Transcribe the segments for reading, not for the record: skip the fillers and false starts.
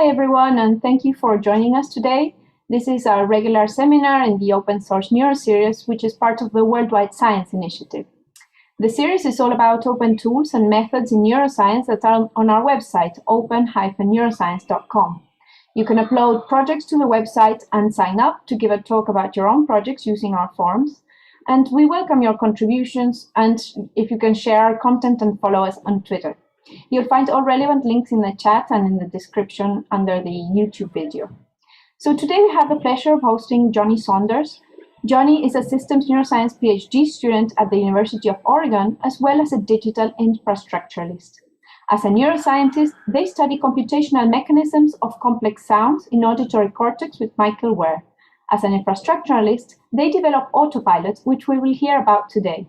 Hi everyone, and thank you for joining us today. This is our regular seminar in the Open Source Neuro series, which is part of the Worldwide Science Initiative. The series is all about open tools and methods in neuroscience that are on our website, open-neuroscience.com. You can upload projects to the website and sign up to give a talk about your own projects using our forms. And we welcome your contributions, and if you can share our content and follow us on Twitter. You'll find all relevant links in the chat and in the description under the YouTube video. So today we have the pleasure of hosting Jonny Saunders. Jonny is a systems neuroscience PhD student at the University of Oregon, as well as a digital infrastructuralist. As a neuroscientist, they study computational mechanisms of complex sounds in auditory cortex with Michael Ware. As an infrastructuralist, they develop Autopilot, which we will hear about today.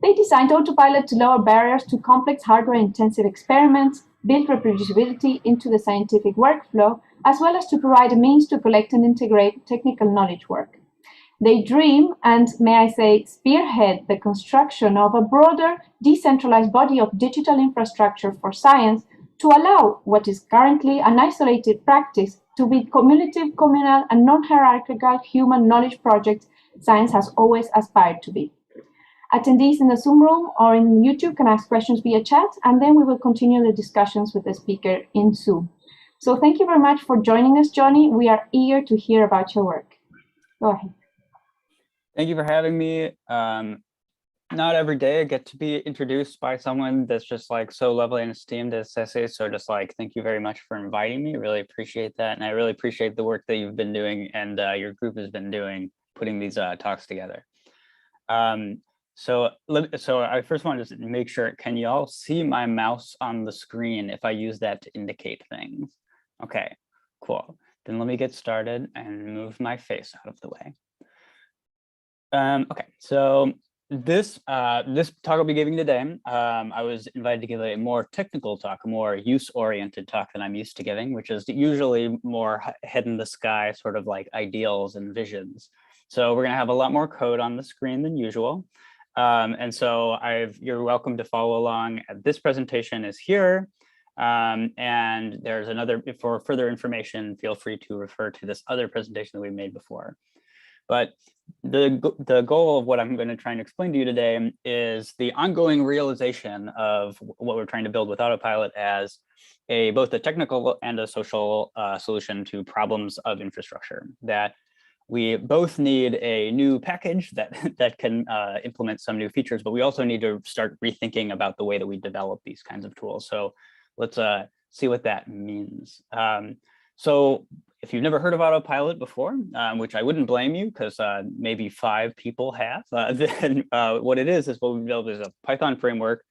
They designed Autopilot to lower barriers to complex hardware-intensive experiments, build reproducibility into the scientific workflow, as well as to provide a means to collect and integrate technical knowledge work. They dream, and may I say, spearhead the construction of a broader, decentralized body of digital infrastructure for science to allow what is currently an isolated practice to be cumulative, communal, and non-hierarchical human knowledge project science has always aspired to be. Attendees in the Zoom room or in YouTube can ask questions via chat, and then we will continue the discussions with the speaker in Zoom. So thank you very much for joining us, Jonny. We are eager to hear about your work. Go ahead. Thank you for having me. Not every day I get to be introduced by someone that's just like so lovely and esteemed as Ceci. So just like, thank you very much for inviting me. Really appreciate that. And I really appreciate the work that you've been doing and your group has been doing, putting these talks together. So I first want to just make sure, can you all see my mouse on the screen if I use that to indicate things? Okay, cool. Then let me get started and move my face out of the way. Okay, so this talk I'll be giving today, I was invited to give a more technical talk, a more use-oriented talk than I'm used to giving, which is usually more head in the sky, sort of like ideals and visions. So we're gonna have a lot more code on the screen than usual. And so you're welcome to follow along. This presentation is here. And there's another, for further information, feel free to refer to this other presentation that we made before. But the goal of what I'm going to try and explain to you today is the ongoing realization of what we're trying to build with Autopilot as both a technical and a social solution to problems of infrastructure. That we both need a new package that can implement some new features, but we also need to start rethinking about the way that we develop these kinds of tools. So let's see what that means. So if you've never heard of Autopilot before, which I wouldn't blame you because maybe 5 people have, then what it is what we've developed is a Python framework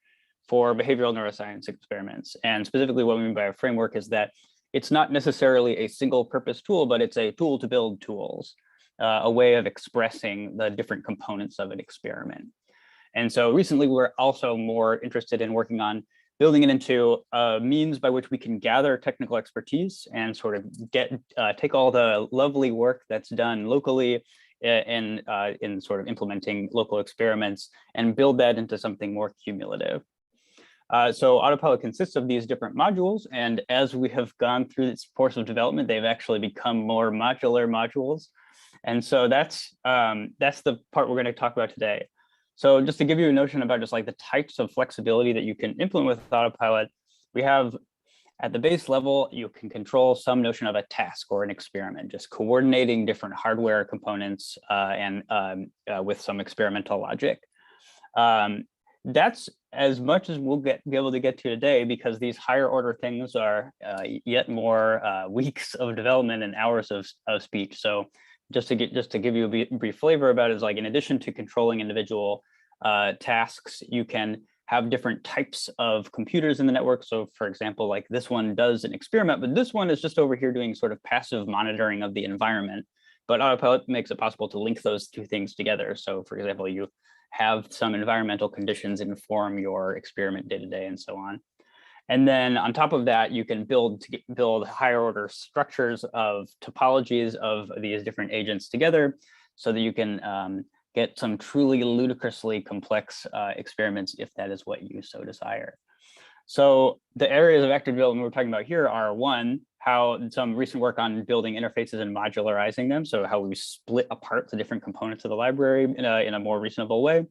for behavioral neuroscience experiments. And specifically what we mean by a framework is that it's not necessarily a single purpose tool, but it's a tool to build tools. A way of expressing the different components of an experiment. And so recently we're also more interested in working on building it into a means by which we can gather technical expertise and sort of take all the lovely work that's done locally in sort of implementing local experiments and build that into something more cumulative. So Autopilot consists of these different modules, and as we have gone through this course of development, they've actually become more modular modules. And so that's the part we're going to talk about today. So just to give you a notion about just like the types of flexibility that you can implement with Autopilot, we have at the base level, you can control some notion of a task or an experiment, just coordinating different hardware components and with some experimental logic. That's as much as we'll be able to get to today, because these higher order things are yet more weeks of development and hours of speech. So just to give you a brief flavor about it, is like, in addition to controlling individual tasks, you can have different types of computers in the network. So for example, like this one does an experiment, but this one is just over here doing sort of passive monitoring of the environment. But Autopilot makes it possible to link those two things together. So for example, you have some environmental conditions inform your experiment day to day and so on. And then on top of that, you can build higher order structures of topologies of these different agents together so that you can get some truly ludicrously complex experiments if that is what you so desire. So the areas of active development we're talking about here are, one, how some recent work on building interfaces and modularizing them. So how we split apart the different components of the library in a more reasonable way.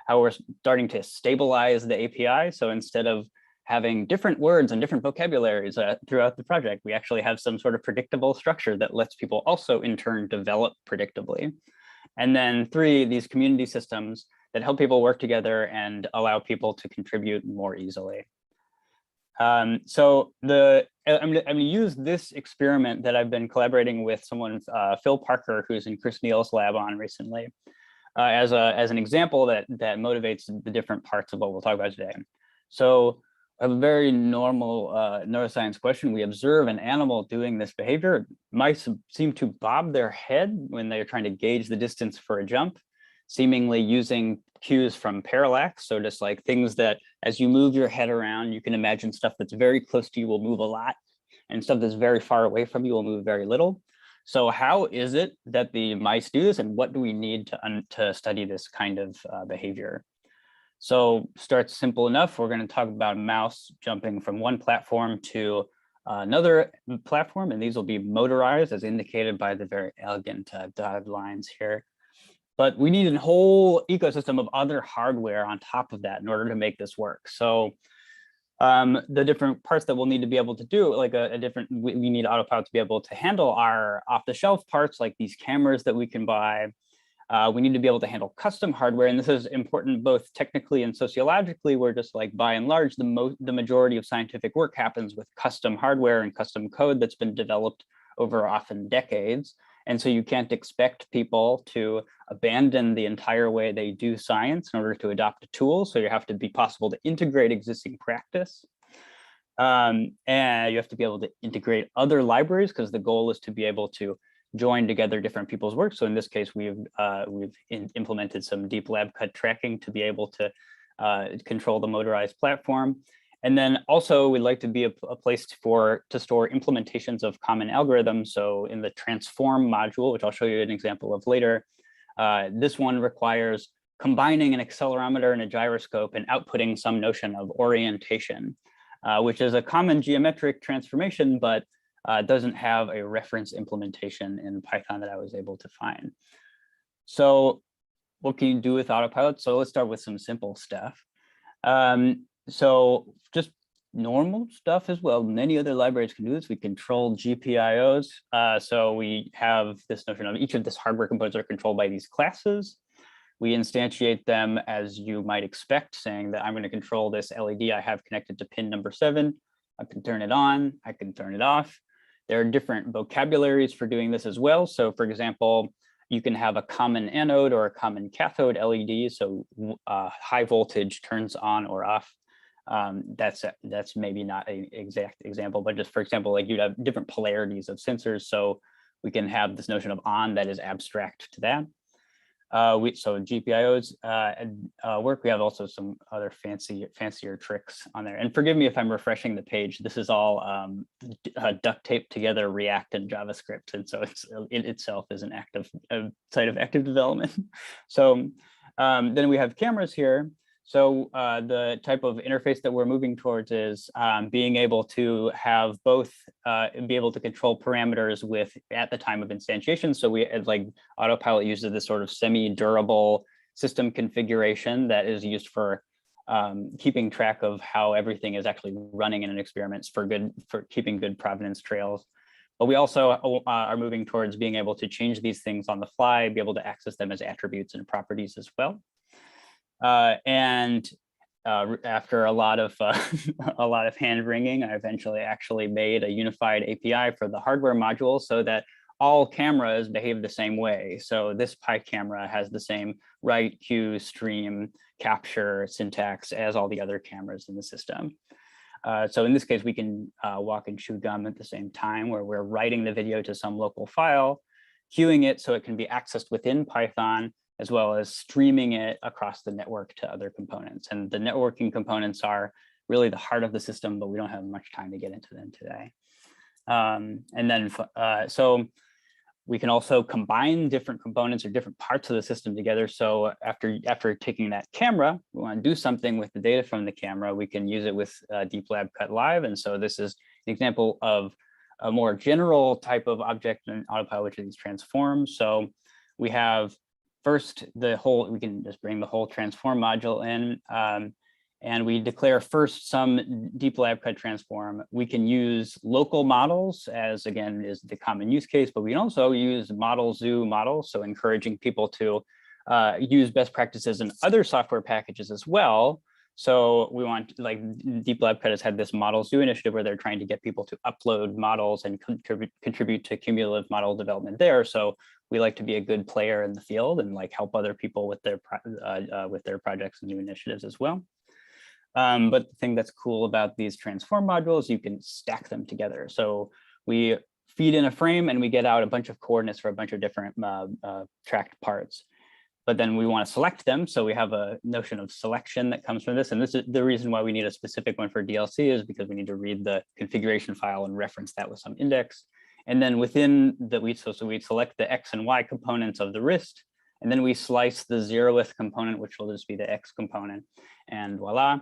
How we're starting to stabilize the API. So instead of having different words and different vocabularies throughout the project, we actually have some sort of predictable structure that lets people also in turn develop predictably. And then 3, these community systems that help people work together and allow people to contribute more easily. So I'm gonna use this experiment that I've been collaborating with someone, Phil Parker, who's in Chris Neal's lab on recently, as an example that motivates the different parts of what we'll talk about today. So a very normal neuroscience question: we observe an animal doing this behavior. Mice seem to bob their head when they're trying to gauge the distance for a jump, seemingly using cues from parallax. So just like things that as you move your head around, you can imagine stuff that's very close to you will move a lot, and stuff that's very far away from you will move very little. So how is it that the mice do this, and what do we need to study this kind of behavior? So starts simple enough. We're going to talk about a mouse jumping from one platform to another platform, and these will be motorized as indicated by the very elegant dotted lines here. But we need a whole ecosystem of other hardware on top of that in order to make this work. So the different parts that we'll need to be able to do, like we need Autopilot to be able to handle our off-the-shelf parts, like these cameras that we can buy. We need to be able to handle custom hardware, and this is important both technically and sociologically, where just like by and large, the majority of scientific work happens with custom hardware and custom code that's been developed over often decades. And so you can't expect people to abandon the entire way they do science in order to adopt a tool. So you have to be possible to integrate existing practice. And you have to be able to integrate other libraries, because the goal is to be able to join together different people's work. So in this case, we've implemented some deep lab cut tracking to be able to control the motorized platform. And then also we'd like to be a place to store implementations of common algorithms. So in the transform module, which I'll show you an example of later, this one requires combining an accelerometer and a gyroscope and outputting some notion of orientation, which is a common geometric transformation, but doesn't have a reference implementation in Python that I was able to find. So what can you do with Autopilot? So let's start with some simple stuff. So just normal stuff as well. Many other libraries can do this. We control GPIOs. So we have this notion of each of this hardware components are controlled by these classes. We instantiate them as you might expect, saying that I'm going to control this LED I have connected to pin number 7. I can turn it on, I can turn it off. There are different vocabularies for doing this as well. So for example, you can have a common anode or a common cathode LED. So high voltage turns on or off. That's maybe not an exact example, but just for example, like you'd have different polarities of sensors. So we can have this notion of on that is abstract to that. So GPIOs work. We have also some other fancier tricks on there. And forgive me if I'm refreshing the page. This is all duct taped together React and JavaScript, and so it itself is an site of active development. So then we have cameras here. So the type of interface that we're moving towards is being able to have both, be able to control parameters at the time of instantiation. So we like Autopilot uses this sort of semi-durable system configuration that is used for keeping track of how everything is actually running in an experiment for keeping good provenance trails. But we also are moving towards being able to change these things on the fly, be able to access them as attributes and properties as well. After a lot of hand wringing, I eventually actually made a unified API for the hardware module so that all cameras behave the same way. So this Pi camera has the same write, queue, stream, capture syntax as all the other cameras in the system. So in this case, we can walk and chew gum at the same time, where we're writing the video to some local file, queuing it so it can be accessed within Python, as well as streaming it across the network to other components. And the networking components are really the heart of the system, but we don't have much time to get into them today. So We can also combine different components or different parts of the system together. So after taking that camera, we want to do something with the data from the camera. We can use it with Deep Lab Cut Live. And so this is an example of a more general type of object in Autopilot, which are these transforms. So we have first we can just bring the whole transform module in. And we declare first some deep lab cut transform. We can use local models, as again is the common use case, but we can also use model zoo models, so encouraging people to use best practices in other software packages as well. So we want, like, Deep Lab Cut has had this model zoo initiative where they're trying to get people to upload models and contribute to cumulative model development there. So we like to be a good player in the field and like help other people with their projects and new initiatives as well. But the thing that's cool about these transform modules, you can stack them together. So we feed in a frame and we get out a bunch of coordinates for a bunch of different tracked parts. But then we want to select them. So we have a notion of selection that comes from this. And this is the reason why we need a specific one for DLC, is because we need to read the configuration file and reference that with some index. And then within the so we select the X and Y components of the wrist, and then we slice the 0th component, which will just be the X component. And voila,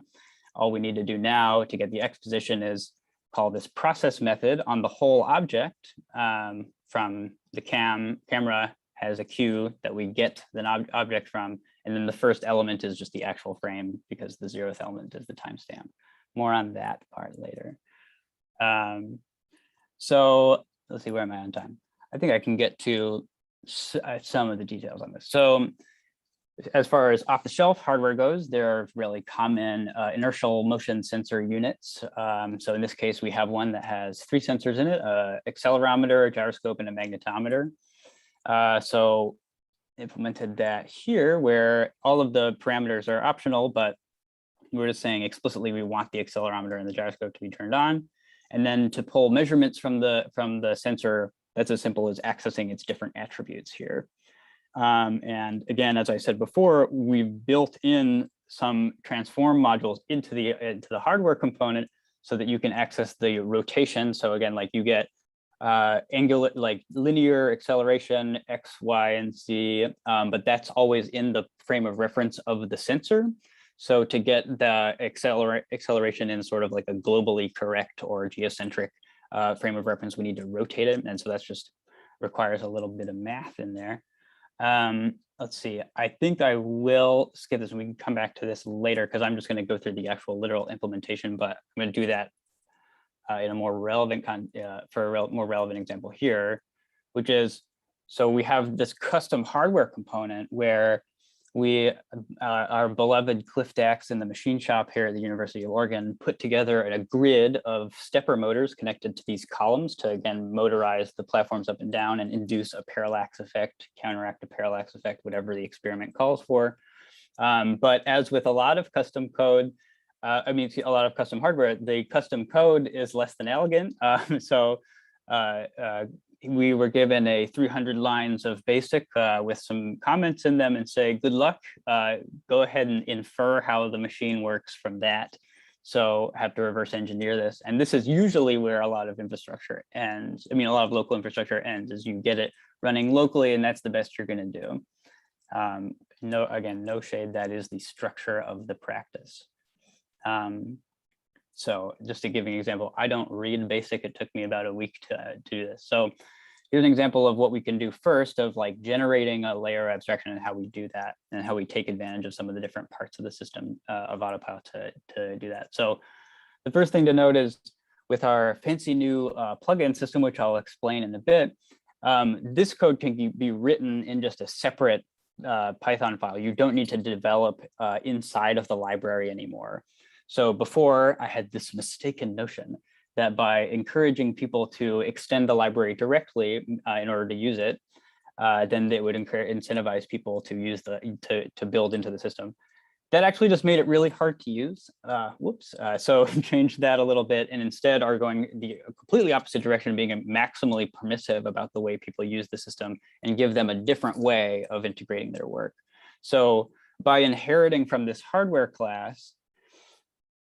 all we need to do now to get the X position is call this process method on the whole object from the camera has a queue that we get the object from, and then the first element is just the actual frame because the 0th element is the timestamp. More on that part later. So let's see, where am I on time? I think I can get to some of the details on this. So as far as off-the-shelf hardware goes, there are really common inertial motion sensor units. So in this case, we have one that has 3 sensors in it: accelerometer, a gyroscope, and a magnetometer. So implemented that here, where all of the parameters are optional, but we're just saying explicitly we want the accelerometer and the gyroscope to be turned on. And then to pull measurements from the sensor, that's as simple as accessing its different attributes here. And again, as I said before, we've built in some transform modules into the hardware component so that you can access the rotation. So again, like you get angular, like linear acceleration, X, Y, and Z, but that's always in the frame of reference of the sensor. So to get the acceleration in sort of like a globally correct or geocentric frame of reference, we need to rotate it. And so that's just requires a little bit of math in there. Let's see, I think I will skip this and we can come back to this later because I'm just going to go through the actual literal implementation, but I'm going to do that in a more relevant more relevant example here, which is, so we have this custom hardware component where we, our beloved Cliff Dax in the machine shop here at the University of Oregon, put together a grid of stepper motors connected to these columns to, again, motorize the platforms up and down and induce a parallax effect, counteract a parallax effect, whatever the experiment calls for. But as with a lot of custom code, a lot of custom hardware, the custom code is less than elegant. We were given a 300 lines of basic with some comments in them and say, good luck, go ahead and infer how the machine works from that. So have to reverse engineer this. And this is usually where a lot of infrastructure ends. A lot of local infrastructure ends, is you get it running locally and that's the best you're gonna do. No shade, that is the structure of the practice. So just to give you an example, I don't read basic. It took me about a week to do this. So here's an example of what we can do first, of like generating a layer abstraction and how we do that and how we take advantage of some of the different parts of the system of Autopilot to do that. So the first thing to note is with our fancy new plugin system, which I'll explain in a bit, this code can be written in just a separate Python file. You don't need to develop inside of the library anymore. So before, I had this mistaken notion that by encouraging people to extend the library directly in order to use it, then they would incentivize people to use to build into the system. That actually just made it really hard to use. So changed that a little bit and instead are going the completely opposite direction, being maximally permissive about the way people use the system and give them a different way of integrating their work. So by inheriting from this hardware class,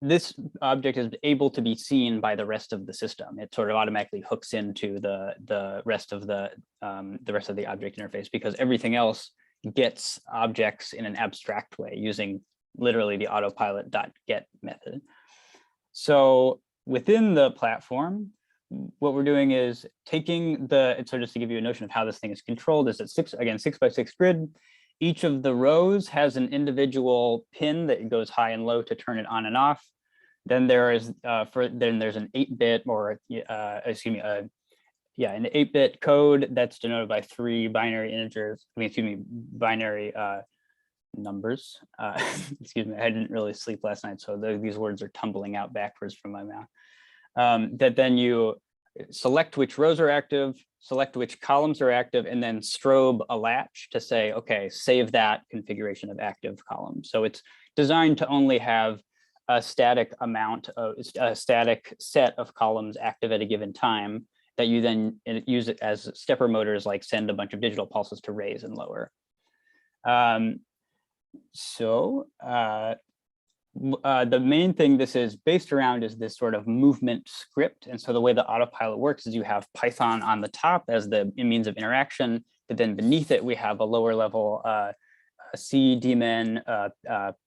this object is able to be seen by the rest of the system. It sort of automatically hooks into the rest of the object interface, because everything else gets objects in an abstract way using literally the autopilot.get method. So within the platform, what we're doing is taking so just to give you a notion of how this thing is controlled, is it's 6x6 grid. Each of the rows has an individual pin that goes high and low to turn it on and off. Then there's an 8-bit or an 8-bit code that's denoted by 3 binary integers. Binary numbers. Excuse me, I didn't really sleep last night, so these words are tumbling out backwards from my mouth. That then you select which rows are active, select which columns are active, and then strobe a latch to say, okay, save that configuration of active columns. So it's designed to only have a static set of columns active at a given time that you then use it as stepper motors, like send a bunch of digital pulses to raise and lower. The main thing this is based around is this sort of movement script. And so the way the autopilot works is you have Python on the top as the means of interaction, but then beneath it, we have a lower level C daemon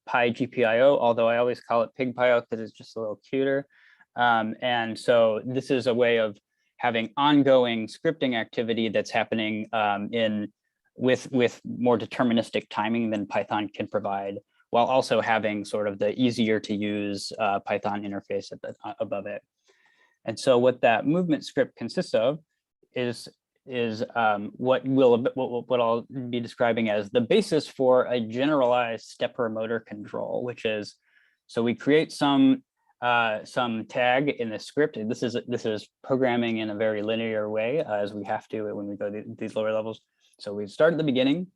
PyGPIO, although I always call it PigPio because it's just a little cuter. And so this is a way of having ongoing scripting activity that's happening with more deterministic timing than Python can provide, while also having sort of the easier to use Python interface above it. And so what that movement script consists of is what I'll be describing as the basis for a generalized stepper motor control, which is, so we create some tag in the script. And this is programming in a very linear way, as we have to when we go to these lower levels. So we start at the beginning.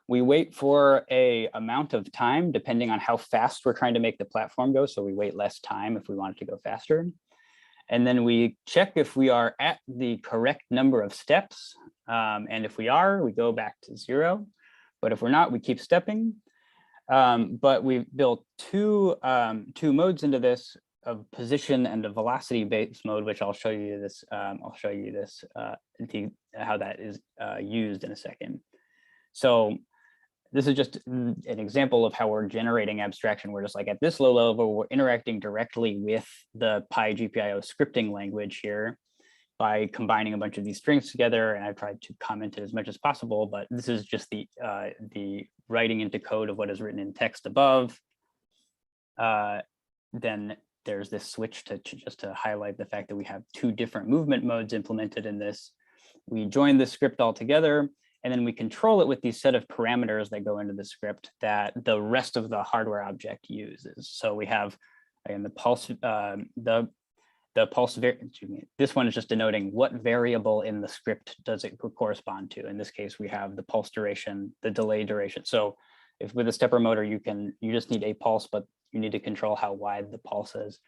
We wait for a amount of time depending on how fast we're trying to make the platform go. So we wait less time if we want it to go faster. And then we check if we are at the correct number of steps. And if we are, we go back to 0. But if we're not, we keep stepping. But we've built two modes into this, of position and a velocity-based mode, which I'll show you this. How that is used in a second. So this is just an example of how we're generating abstraction. We're just like at this low level, we're interacting directly with the PyGPIO scripting language here by combining a bunch of these strings together. And I've tried to comment it as much as possible, but this is just the writing into code of what is written in text above. Then there's this switch just to highlight the fact that we have 2 different movement modes implemented in this. We join the script all together, and then we control it with these set of parameters that go into the script that the rest of the hardware object uses. So we have, again, the pulse, this one is just denoting what variable in the script does it correspond to. In this case, we have the pulse duration, the delay duration. So if with a stepper motor, you just need a pulse, but you need to control how wide the pulse is,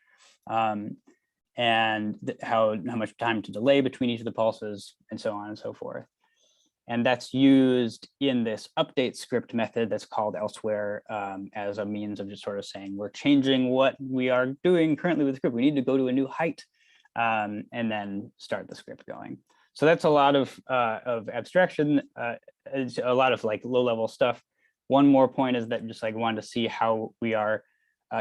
and how much time to delay between each of the pulses, and so on and so forth. And that's used in this update script method that's called elsewhere, as a means of just sort of saying, we're changing what we are doing currently with the script. We need to go to a new height, and then start the script going. So that's a lot of abstraction. It's a lot of like low level stuff. One more point is that just like wanted to see how we are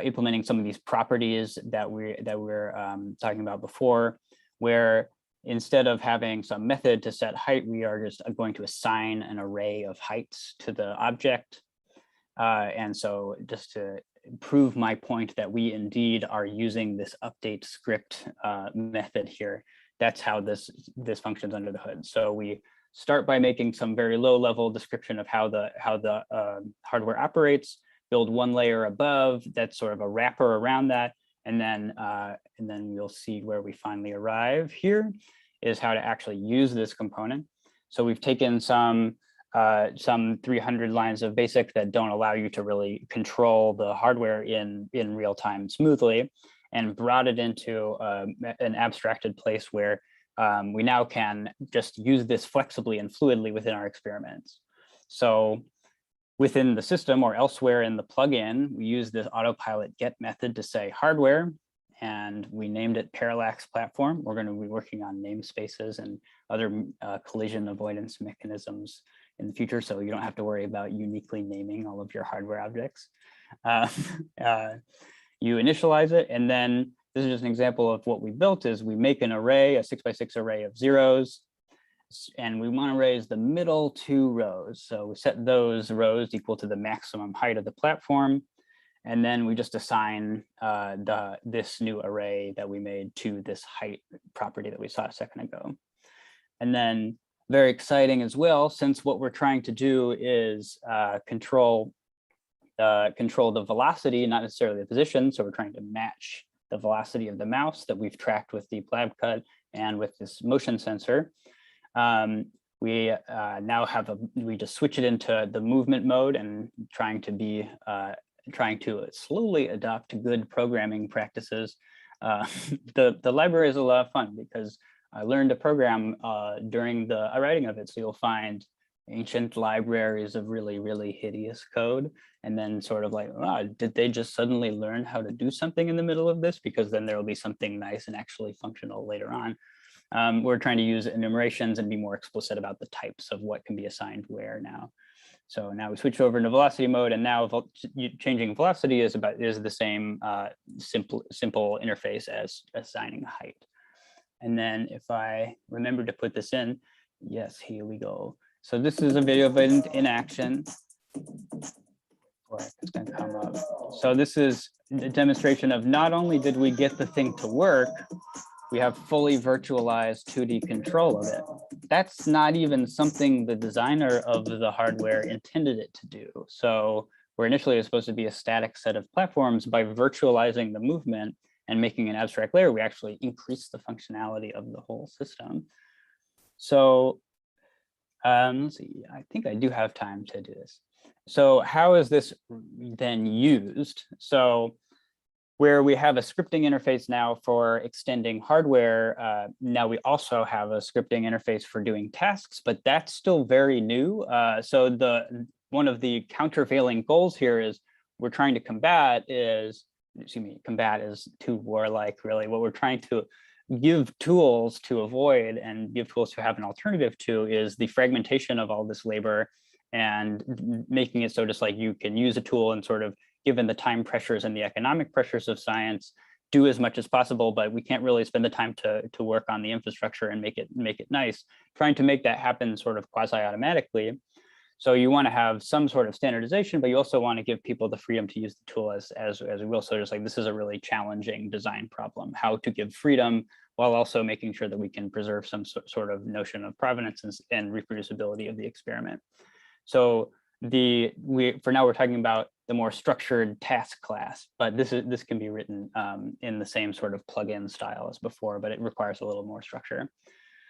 implementing some of these properties that we're talking about before, where instead of having some method to set height, we are just going to assign an array of heights to the object. And so just to prove my point that we indeed are using this update script method here, that's how this functions under the hood. So we start by making some very low level description of how the hardware operates, build one layer above that's sort of a wrapper around that, and then we'll see where we finally arrive here is how to actually use this component. So we've taken some 300 lines of BASIC that don't allow you to really control the hardware in real time smoothly, and brought it into an abstracted place where we now can just use this flexibly and fluidly within our experiments. So within the system or elsewhere in the plugin, we use this Autopilot get method to say hardware, and we named it Parallax Platform. We're going to be working on namespaces and other collision avoidance mechanisms in the future, so you don't have to worry about uniquely naming all of your hardware objects. You initialize it, and then this is just an example of what we built. Is we make an array, a 6x6 array of zeros, and we want to raise the middle 2 rows. So we set those rows equal to the maximum height of the platform. And then we just assign this new array that we made to this height property that we saw a second ago. And then very exciting as well, since what we're trying to do is control the velocity, not necessarily the position. So we're trying to match the velocity of the mouse that we've tracked with Deep Lab Cut and with this motion sensor. We now have we just switch it into the movement mode and trying to slowly adopt good programming practices. The library is a lot of fun because I learned to program during the writing of it. So you'll find ancient libraries of really, really hideous code, and then sort of like, oh, did they just suddenly learn how to do something in the middle of this? Because then there will be something nice and actually functional later on. We're trying to use enumerations and be more explicit about the types of what can be assigned where now. So now we switch over into velocity mode, and now changing velocity is the same simple interface as assigning height. And then if I remember to put this in, yes, here we go. So this is a video of it in action. It's going to come up. So this is a demonstration of not only did we get the thing to work, we have fully virtualized 2D control of it. That's not even something the designer of the hardware intended it to do. So where initially it was supposed to be a static set of platforms, by virtualizing the movement and making an abstract layer, we actually increase the functionality of the whole system. So let's see, I think I do have time to do this. So how is this then used? So where we have a scripting interface now for extending hardware, now we also have a scripting interface for doing tasks, but that's still very new. So one of the countervailing goals here is we're trying to combat is too warlike, really. What we're trying to give tools to avoid and give tools to have an alternative to is the fragmentation of all this labor, and making it so just like you can use a tool and sort of, given the time pressures and the economic pressures of science, do as much as possible, but we can't really spend the time to work on the infrastructure and make it nice. Trying to make that happen sort of quasi-automatically. So you want to have some sort of standardization, but you also want to give people the freedom to use the tool as we will. So just like, this is a really challenging design problem, how to give freedom while also making sure that we can preserve some sort of notion of provenance and reproducibility of the experiment. So for now we're talking about the more structured task class, but this can be written in the same sort of plugin style as before, but it requires a little more structure.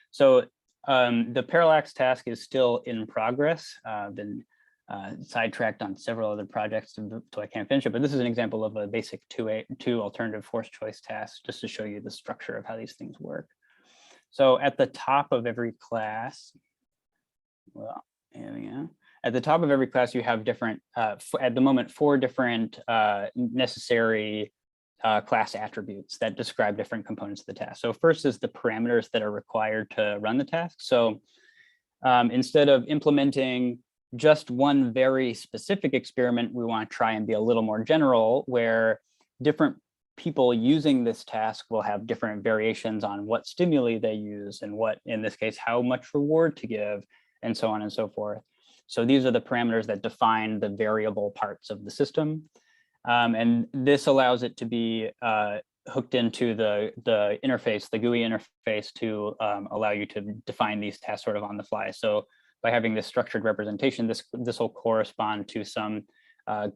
So the parallax task is still in progress. Been sidetracked on several other projects, so I can't finish it, but this is an example of a basic two alternative force choice task, just to show you the structure of how these things work. So at the top of every class, well, here we go. At the top of every class, you have different, at the moment, 4 different necessary class attributes that describe different components of the task. So first is the parameters that are required to run the task. So instead of implementing just one very specific experiment, we want to try and be a little more general, where different people using this task will have different variations on what stimuli they use and what, in this case, how much reward to give, and so on and so forth. So these are the parameters that define the variable parts of the system. And this allows it to be hooked into the interface, the GUI interface, to allow you to define these tasks sort of on the fly. So by having this structured representation, this will correspond to some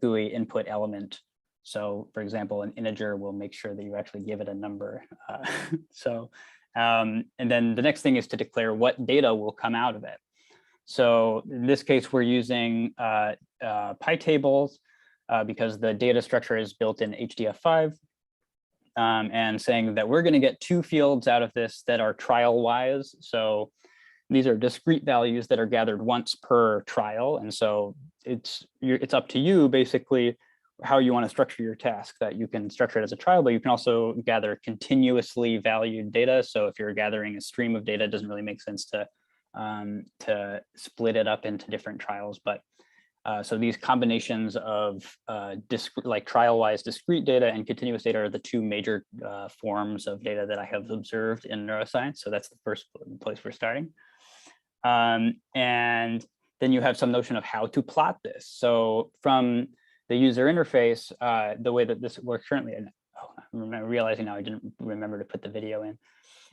GUI input element. So for example, an integer will make sure that you actually give it a number. And then the next thing is to declare what data will come out of it. So in this case, we're using Pi tables because the data structure is built in HDF5, and saying that we're going to get 2 fields out of this that are trial-wise. So these are discrete values that are gathered once per trial. And so it's up to you basically how you want to structure your task. That you can structure it as a trial, but you can also gather continuously valued data. So if you're gathering a stream of data, it doesn't really make sense to split it up into different trials. But so these combinations of like trial-wise discrete data and continuous data are the two major forms of data that I have observed in neuroscience. So that's the first place we're starting. And then you have some notion of how to plot this. So from the user interface, the way that this works currently, and I'm realizing now I didn't remember to put the video in,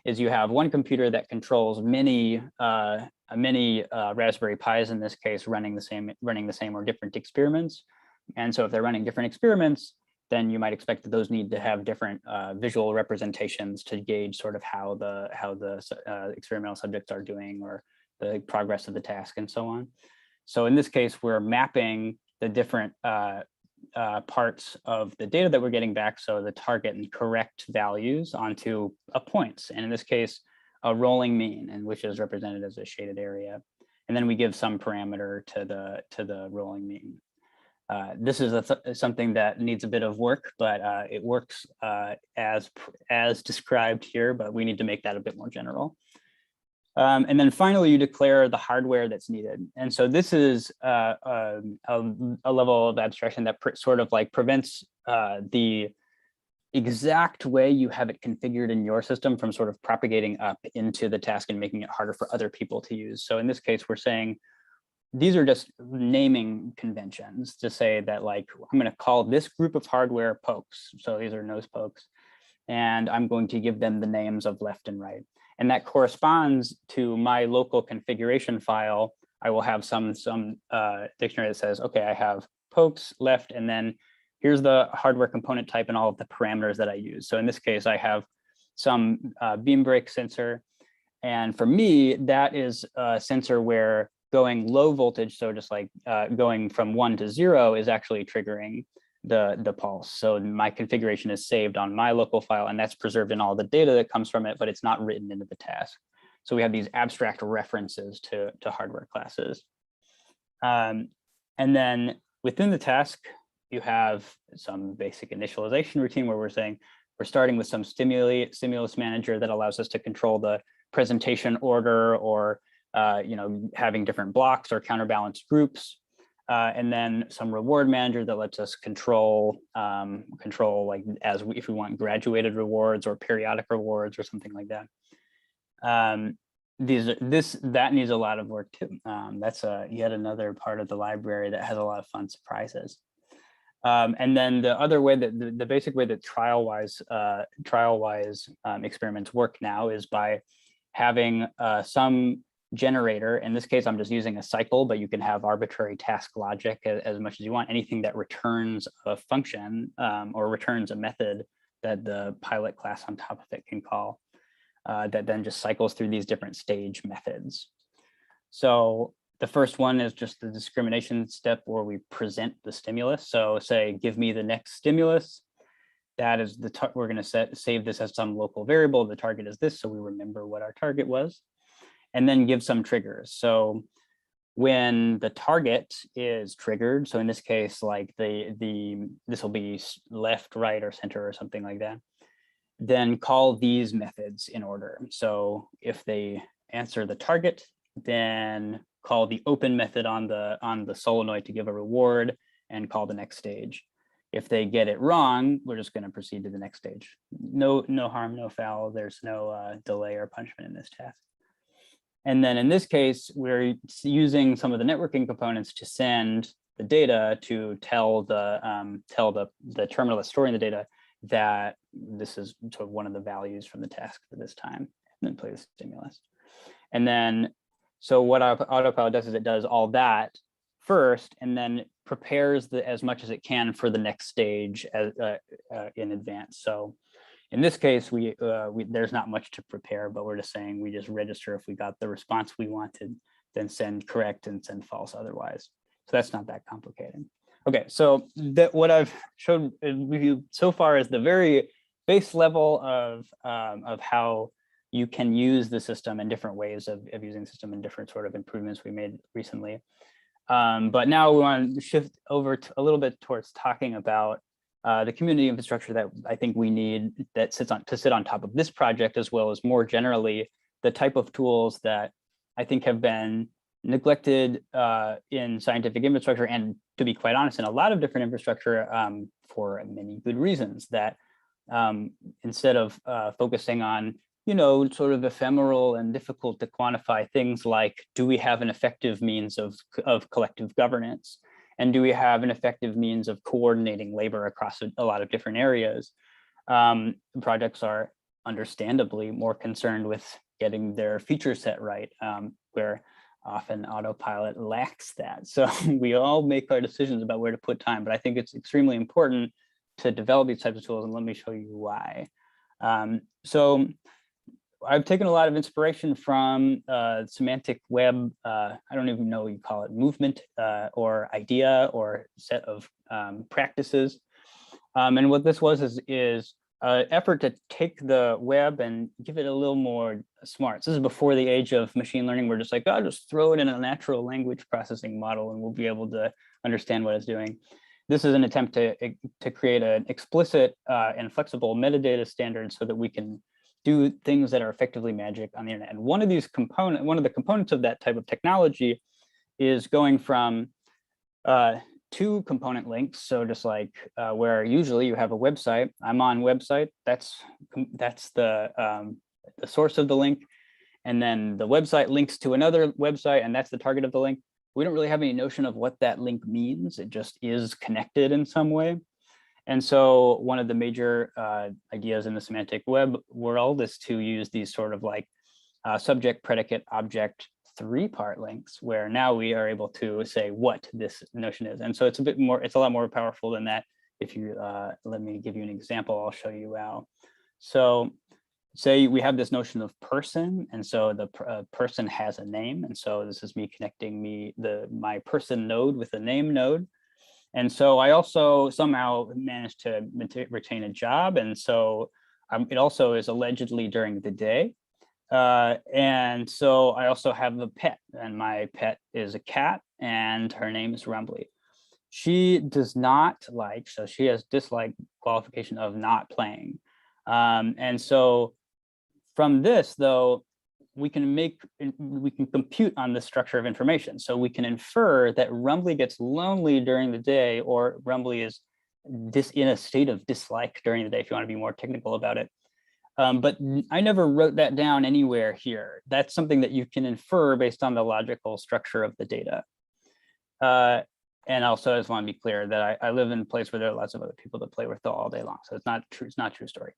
is you have one computer that controls many Raspberry Pis in this case running the same or different experiments. And so if they're running different experiments, then you might expect that those need to have different visual representations to gauge sort of how the experimental subjects are doing or the progress of the task and so on. So in this case, we're mapping the different parts of the data that we're getting back, so the target and correct values, onto a points, and in this case a rolling mean, and which is represented as a shaded area, and then we give some parameter to the rolling mean. This is something that needs a bit of work, but it works as described here, but we need to make that a bit more general. And then finally, you declare the hardware that's needed. And so this is a level of abstraction that sort of like prevents the exact way you have it configured in your system from sort of propagating up into the task and making it harder for other people to use. So in this case, we're saying these are just naming conventions to say that, like, I'm going to call this group of hardware pokes. So these are nose pokes. And I'm going to give them the names of left and right. And that corresponds to my local configuration file. I will have some dictionary that says, okay, I have pokes left, and then here's the hardware component type and all of the parameters that I use. So in this case, I have some beam break sensor. And for me, that is a sensor where going low voltage, so just like going from 1 to 0 is actually triggering the pulse. So my configuration is saved on my local file, and that's preserved in all the data that comes from it, but it's not written into the task. So we have these abstract references to hardware classes. And then within the task, you have some basic initialization routine where we're saying we're starting with some stimulus manager that allows us to control the presentation order, or having different blocks or counterbalanced groups. And then some reward manager that lets us control like if we want graduated rewards or periodic rewards or something like that. That needs a lot of work too. That's yet another part of the library that has a lot of fun surprises. And then the other way that the basic way that trial-wise experiments work now is by having some generator. In this case, I'm just using a cycle, but you can have arbitrary task logic as much as you want. Anything that returns a function or returns a method that the pilot class on top of it can call, that then just cycles through these different stage methods. So the first one is just the discrimination step where we present the stimulus. So say, give me the next stimulus. That is we're going to save this as some local variable. The target is this, so we remember what our target was. And then give some triggers. So when the target is triggered, so in this case, like this will be left, right, or center or something like that, then call these methods in order. So if they answer the target, then call the open method on the solenoid to give a reward and call the next stage. If they get it wrong, we're just going to proceed to the next stage. No harm, no foul. There's no delay or punishment in this task. And then in this case, we're using some of the networking components to send the data to tell the terminal that's storing the data that this is sort of one of the values from the task for this time, and then play the stimulus. And then, so what Autopilot does is it does all that first, and then prepares as much as it can for the next stage in advance. So in this case, there's not much to prepare, but we're just saying we just register if we got the response we wanted, then send correct and send false otherwise. So that's not that complicated. Okay, so what I've showed you so far is the very base level of how you can use the system and different ways of using the system and different sort of improvements we made recently. But now we want to shift over to a little bit towards talking about the community infrastructure that I think we need that sit on top of this project, as well as more generally the type of tools that I think have been neglected in scientific infrastructure, and to be quite honest, in a lot of different infrastructure for many good reasons, that instead of focusing on, sort of ephemeral and difficult to quantify things like, do we have an effective means of collective governance? And do we have an effective means of coordinating labor across a lot of different areas? Projects are understandably more concerned with getting their feature set right, where often Autopilot lacks that. So we all make our decisions about where to put time, but I think it's extremely important to develop these types of tools, and let me show you why. So I've taken a lot of inspiration from Semantic Web. I don't even know what you call it, movement or idea or set of practices. And what this was is an effort to take the web and give it a little more smarts. This is before the age of machine learning. We're just like, oh, just throw it in a natural language processing model and we'll be able to understand what it's doing. This is an attempt to create an explicit and flexible metadata standard so that we can do things that are effectively magic on the internet. And one of the components of that type of technology is going from 2 component links. So just like where usually you have a website, I'm on website, that's the source of the link. And then the website links to another website, and that's the target of the link. We don't really have any notion of what that link means. It just is connected in some way. And so one of the major ideas in the semantic web world is to use these sort of like subject, predicate, object, 3-part links, where now we are able to say what this notion is. And so it's a lot more powerful than that. If you let me give you an example, I'll show you how. So say we have this notion of person, and so the person has a name. And so this is me connecting my person node with the name node. And so I also somehow managed to retain a job. And so it also is allegedly during the day. And so I also have a pet, and my pet is a cat, and her name is Rumbly. She does not like, so she has dislike qualification of not playing. And so from this, though, we can compute on the structure of information. So we can infer that Rumbly gets lonely during the day, or Rumbly is in a state of dislike during the day, if you want to be more technical about it. But I never wrote that down anywhere here. That's something that you can infer based on the logical structure of the data. And also, I just want to be clear that I live in a place where there are lots of other people that play with it all day long. So it's not true. It's not a true story.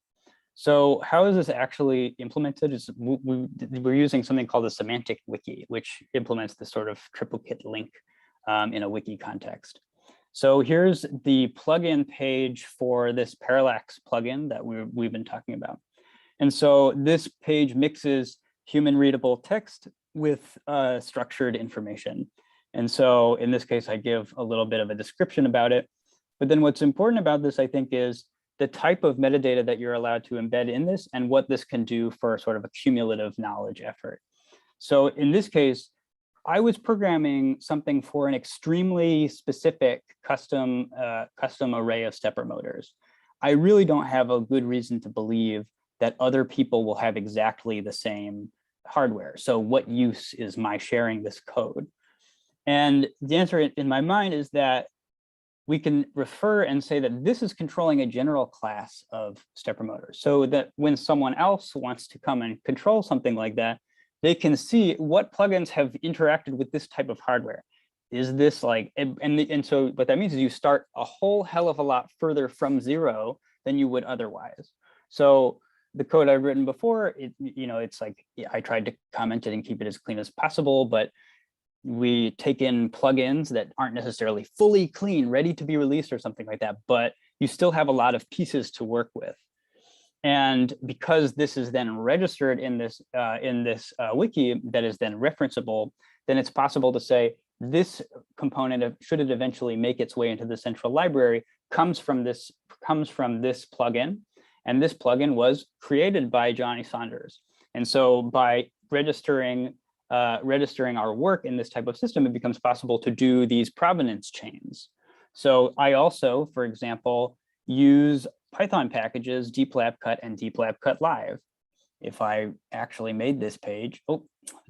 So how is this actually implemented? We're using something called the Semantic Wiki, which implements this sort of triplicate link in a wiki context. So here's the plugin page for this Parallax plugin that we've been talking about. And so this page mixes human readable text with structured information. And so in this case, I give a little bit of a description about it. But then what's important about this, I think, is the type of metadata that you're allowed to embed in this and what this can do for sort of a cumulative knowledge effort. So in this case, I was programming something for an extremely specific custom array of stepper motors. I really don't have a good reason to believe that other people will have exactly the same hardware. So what use is my sharing this code? And the answer in my mind is that we can refer and say that this is controlling a general class of stepper motors, so that when someone else wants to come and control something like that, they can see what plugins have interacted with this type of hardware. Is this like, and so what that means is you start a whole hell of a lot further from zero than you would otherwise. So the code I've written before, it's like, I tried to comment it and keep it as clean as possible, but we take in plugins that aren't necessarily fully clean, ready to be released or something like that, but you still have a lot of pieces to work with. And because this is then registered in this wiki that is then referenceable, then it's possible to say this component, should it eventually make its way into the central library, comes from this plugin. And this plugin was created by Jonny Saunders. And so by registering registering our work in this type of system, it becomes possible to do these provenance chains. So I also, for example, use Python packages deeplabcut and deeplabcut live. If I actually made this page,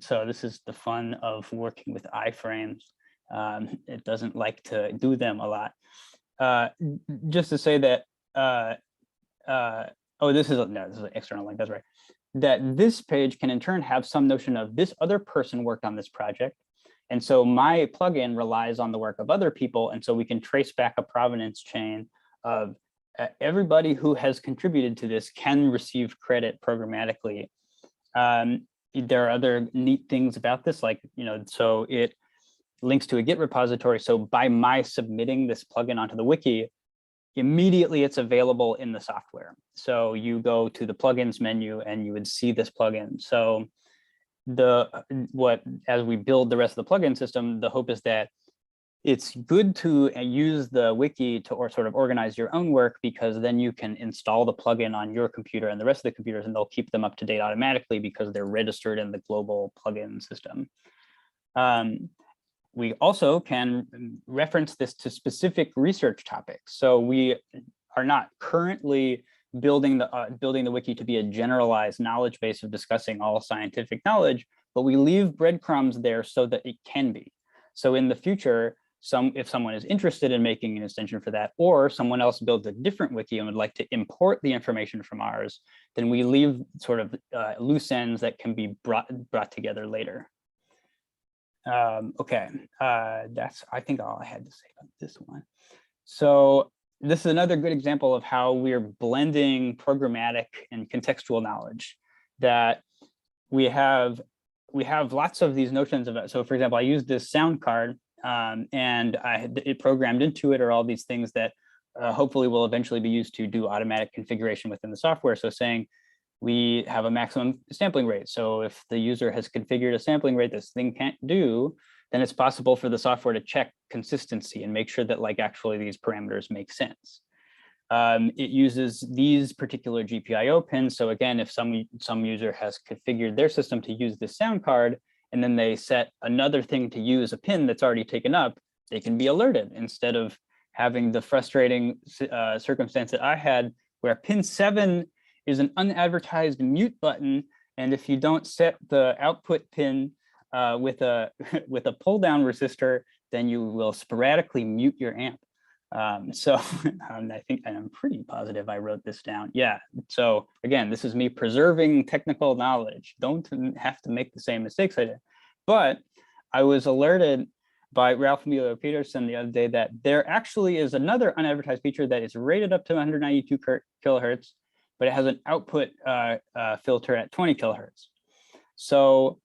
so this is the fun of working with iframes. It doesn't like to do them a lot. Just to say that, this is an external link, that's right. That this page can in turn have some notion of this other person worked on this project. And so my plugin relies on the work of other people. And so we can trace back a provenance chain of everybody who has contributed to this can receive credit programmatically. There are other neat things about this, like, so it links to a Git repository. So by my submitting this plugin onto the wiki, immediately it's available in the software. So you go to the plugins menu and you would see this plugin. So as we build the rest of the plugin system, the hope is that it's good to use the wiki to sort of organize your own work, because then you can install the plugin on your computer and the rest of the computers, and they'll keep them up to date automatically because they're registered in the global plugin system. We also can reference this to specific research topics. So we are not currently building the wiki to be a generalized knowledge base of discussing all scientific knowledge, but we leave breadcrumbs there so that it can be. So in the future, if someone is interested in making an extension for that, or someone else builds a different wiki and would like to import the information from ours, then we leave sort of loose ends that can be brought together later. That's, I think, all I had to say about this one. So this is another good example of how we're blending programmatic and contextual knowledge, that we have lots of these notions of it. So for example, I used this sound card and it programmed into it are all these things that hopefully will eventually be used to do automatic configuration within the software. So saying we have a maximum sampling rate. So if the user has configured a sampling rate this thing can't do, then it's possible for the software to check consistency and make sure that actually these parameters make sense. It uses these particular GPIO pins. So again, if some user has configured their system to use this sound card, and then they set another thing to use a pin that's already taken up, they can be alerted, instead of having the frustrating circumstance that I had, where pin 7 is an unadvertised mute button, and if you don't set the output pin with a pull down resistor, then you will sporadically mute your amp. So I think, and I'm pretty positive I wrote this down. Yeah, so again, this is me preserving technical knowledge. Don't have to make the same mistakes I did. But I was alerted by Ralph Emilio Peterson the other day that there actually is another unadvertised feature that is rated up to 192 kilohertz, but it has an output filter at 20 kilohertz. So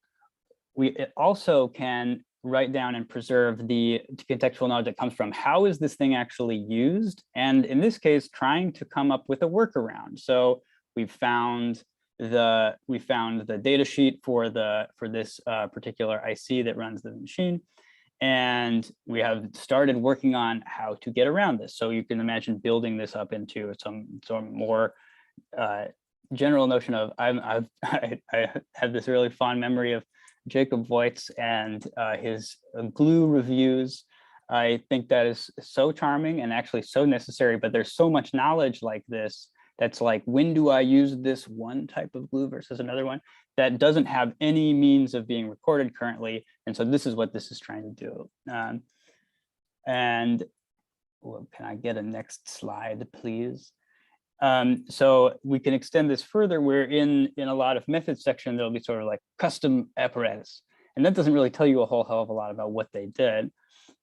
it also can write down and preserve the contextual knowledge that comes from how is this thing actually used, and in this case, trying to come up with a workaround. So we found the data sheet for this particular IC that runs the machine, and we have started working on how to get around this. So you can imagine building this up into some more general notion of I have this really fond memory of Jacob Voigt's and his glue reviews. I think that is so charming and actually so necessary, but there's so much knowledge like this that's like, when do I use this one type of glue versus another one, that doesn't have any means of being recorded currently. And so this is what this is trying to do. And well, can I get a next slide, please? So we can extend this further. We're in a lot of methods section, there'll be sort of like custom apparatus. And that doesn't really tell you a whole hell of a lot about what they did.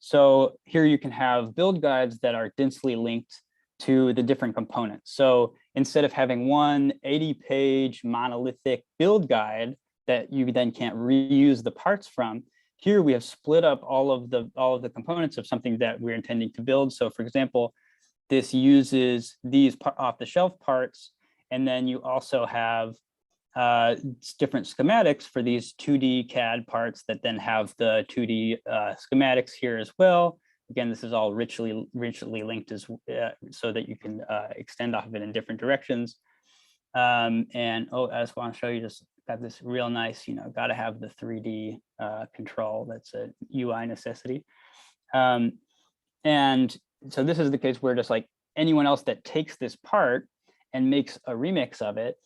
So here you can have build guides that are densely linked to the different components. So instead of having one 80-page monolithic build guide that you then can't reuse the parts from, here we have split up all of the components of something that we're intending to build. So for example, this uses these off-the-shelf parts, and then you also have different schematics for these 2D CAD parts that then have the 2D schematics here as well. Again, this is all richly linked so that you can extend off of it in different directions. And I just want to show you just got this real nice, got to have the 3D control. That's a UI necessity. And so this is the case where just like anyone else that takes this part and makes a remix of it.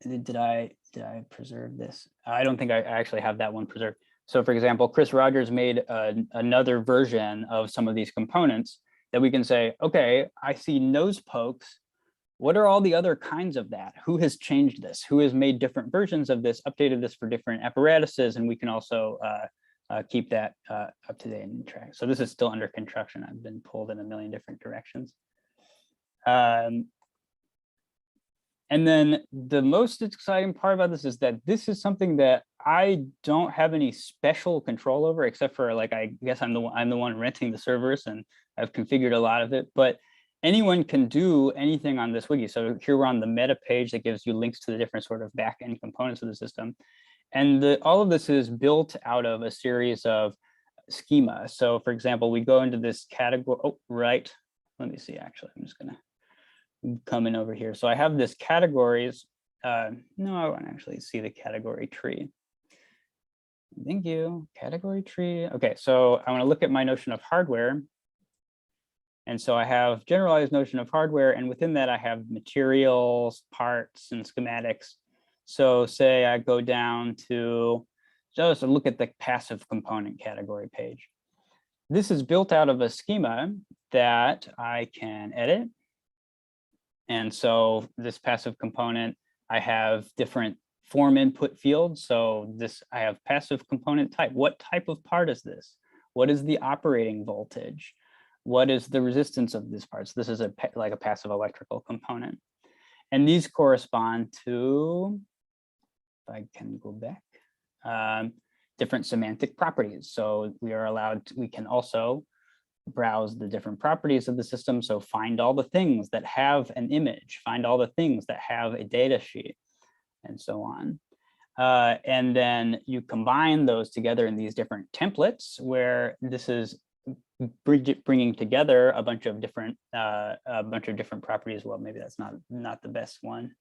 Did I preserve this? I don't think I actually have that one preserved. So for example, Chris Rogers made another version of some of these components that we can say, okay, I see nose pokes. What are all the other kinds of that? Who has changed this? Who has made different versions of this, updated this for different apparatuses? And we can also keep that up to date and track. So this is still under construction. I've been pulled in a million different directions. And then the most exciting part about this is that this is something that I don't have any special control over, except for like, I guess I'm the one renting the servers and I've configured a lot of it, but anyone can do anything on this wiki. So here we're on the meta page that gives you links to the different sort of back-end components of the system. And all of this is built out of a series of schema. So for example, we go into this category, oh, right. Let me see, actually, I'm just gonna come in over here. So I have this categories. No, I want to actually see the category tree. Thank you, category tree. Okay, so I want to look at my notion of hardware. And so I have generalized notion of hardware, and within that I have materials, parts, and schematics. So say I go down to just look at the passive component category page. This is built out of a schema that I can edit. And so this passive component, I have different form input fields. So this, I have passive component type. What type of part is this? What is the operating voltage? What is the resistance of this part? So this is like a passive electrical component. And these correspond to, if I can go back, different semantic properties. So we are allowed to, we can also browse the different properties of the system. So find all the things that have an image, find all the things that have a data sheet, and so on. And then you combine those together in these different templates, where this is bringing together a bunch of different properties. Well, maybe that's not the best one.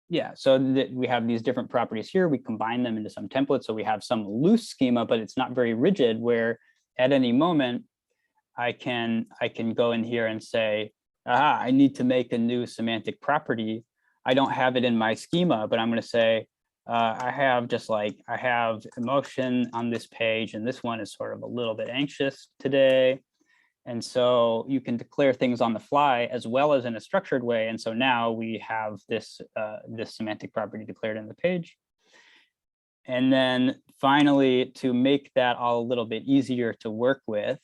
Yeah, so we have these different properties here. We combine them into some templates. So we have some loose schema, but it's not very rigid, where at any moment I can go in here and say, aha, I need to make a new semantic property. I don't have it in my schema, but I'm going to say, I have emotion on this page, and this one is sort of a little bit anxious today. And so you can declare things on the fly as well as in a structured way. And so now we have this, this semantic property declared in the page. And then finally, to make that all a little bit easier to work with,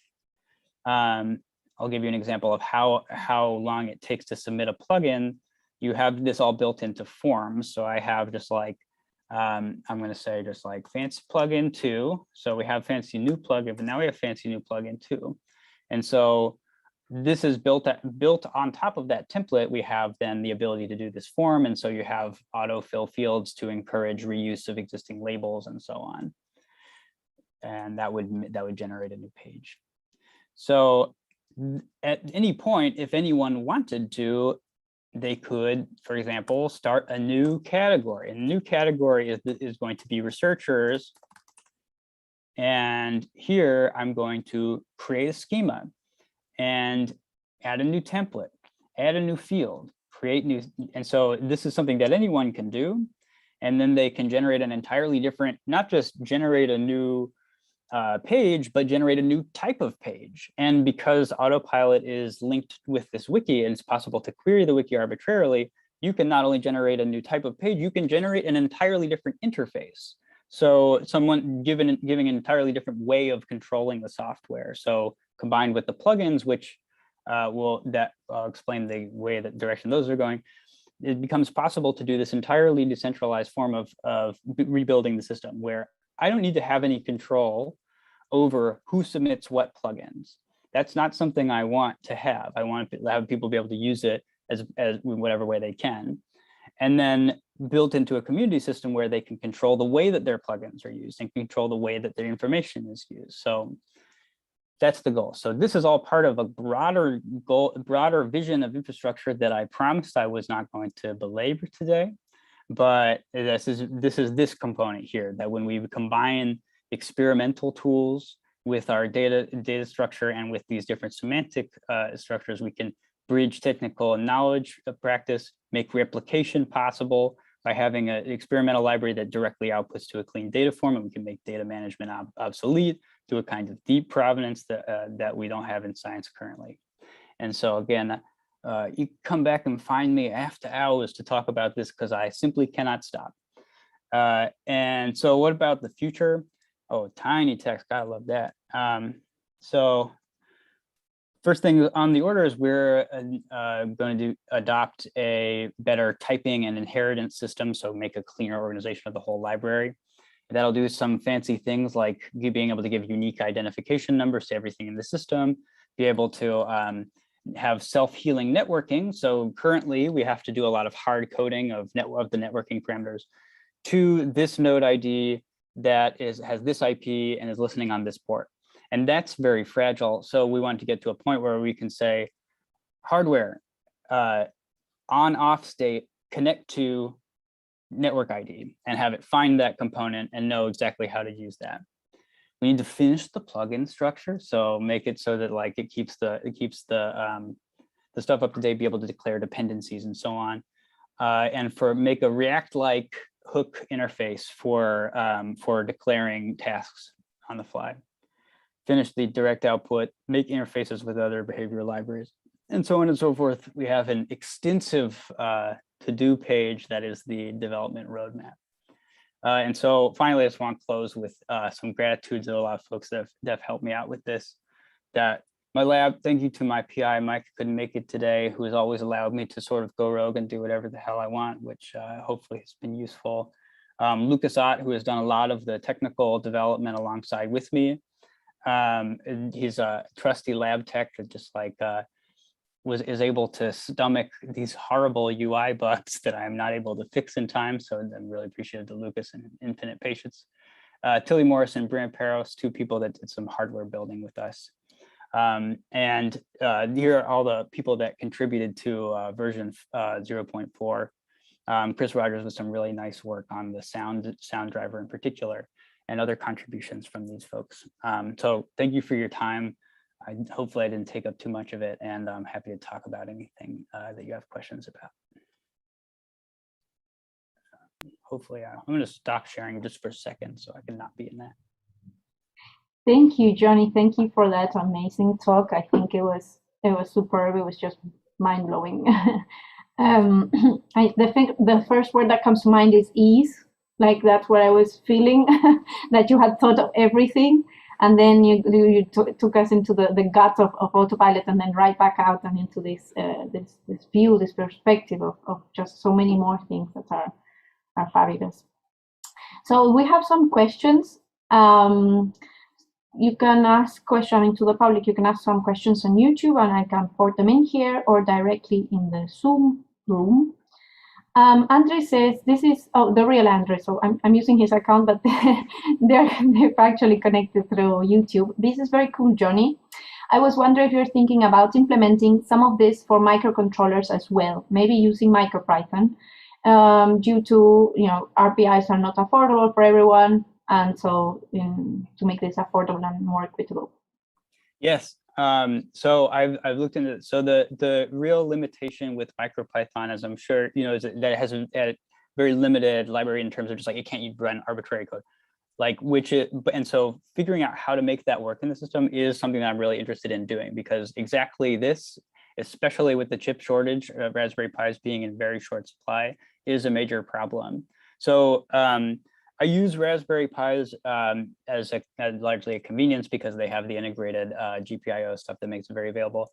I'll give you an example of how long it takes to submit a plugin. You have this all built into forms. So I have just like, I'm going to say just like fancy plugin 2. So we have fancy new plugin, but now we have fancy new plugin 2. And so this is built on top of that template. We have then the ability to do this form. And so you have autofill fields to encourage reuse of existing labels and so on. And that would generate a new page. So at any point, if anyone wanted to, they could, for example, start a new category. And a new category is going to be researchers. And here I'm going to create a schema and add a new template, add a new field, create new. And so this is something that anyone can do. And then they can generate an entirely different, not just generate a new page, but generate a new type of page. And because Autopilot is linked with this wiki and it's possible to query the wiki arbitrarily, you can not only generate a new type of page, you can generate an entirely different interface. So someone giving an entirely different way of controlling the software. So combined with the plugins, which I'll explain the way that direction those are going, it becomes possible to do this entirely decentralized form of rebuilding the system, where I don't need to have any control over who submits what plugins. That's not something I want to have. I want to have people be able to use it as whatever way they can. And then built into a community system where they can control the way that their plugins are used and control the way that their information is used. So that's the goal. So this is all part of a broader goal, broader vision of infrastructure that I promised I was not going to belabor today. but this is this component here, that when we combine experimental tools with our data structure and with these different semantic structures, we can bridge technical knowledge practice, make replication possible by having an experimental library that directly outputs to a clean data format. We can make data management obsolete, do a kind of deep provenance that we don't have in science currently. And so again, you come back and find me after hours to talk about this because I simply cannot stop. And so what about the future? Oh, tiny text, I love that. So first thing on the order is we're going to adopt a better typing and inheritance system, so make a cleaner organization of the whole library. That'll do some fancy things like being able to give unique identification numbers to everything in the system, be able to have self-healing networking. So currently we have to do a lot of hard coding of the networking parameters to this node ID that has this IP and is listening on this port. And that's very fragile. So we want to get to a point where we can say hardware on-off state, connect to network ID and have it find that component and know exactly how to use that. We need to finish the plugin structure. So make it so that like it keeps the stuff up to date, be able to declare dependencies and so on. And make a React-like hook interface for declaring tasks on the fly. Finish the direct output, make interfaces with other behavior libraries, and so on and so forth. We have an extensive to-do page that is the development roadmap. And so finally, I just want to close with some gratitude to a lot of folks that have helped me out with this. That my lab, thank you to my PI, Mike couldn't make it today, who has always allowed me to sort of go rogue and do whatever the hell I want, which hopefully has been useful. Lucas Ott, who has done a lot of the technical development alongside with me. He's a trusty lab tech that just like is able to stomach these horrible UI bugs that I'm not able to fix in time. So I'm really appreciative to Lucas and infinite patience. Tilly Morris and Brant Peros, two people that did some hardware building with us. And here are all the people that contributed to version 0.4. Chris Rogers with some really nice work on the sound driver in particular, and other contributions from these folks. So thank you for your time. Hopefully I didn't take up too much of it, and I'm happy to talk about anything that you have questions about. Hopefully, I'm going to stop sharing just for a second so I can not be in that. Thank you, Jonny. Thank you for that amazing talk. I think it was superb. It was just mind blowing. The first word that comes to mind is ease. Like that's what I was feeling, that you had thought of everything, and then you took us into the guts of Autopilot, and then right back out and into this view, this perspective of just so many more things that are fabulous. So we have some questions. You can ask questions to the public. You can ask some questions on YouTube, and I can port them in here or directly in the Zoom room. Andre says, this is, the real Andre, so I'm using his account, but they're actually connected through YouTube. This is very cool, Jonny. I was wondering if you're thinking about implementing some of this for microcontrollers as well, maybe using MicroPython, due to, RPIs are not affordable for everyone, and so to make this affordable and more equitable. Yes. So I've looked into it. So the real limitation with MicroPython, as I'm sure is that it has a very limited library in terms of just like it can't run arbitrary code, and so figuring out how to make that work in the system is something that I'm really interested in doing, because exactly this, especially with the chip shortage of Raspberry Pis being in very short supply, is a major problem. So I use Raspberry Pis as largely a convenience because they have the integrated GPIO stuff that makes it very available.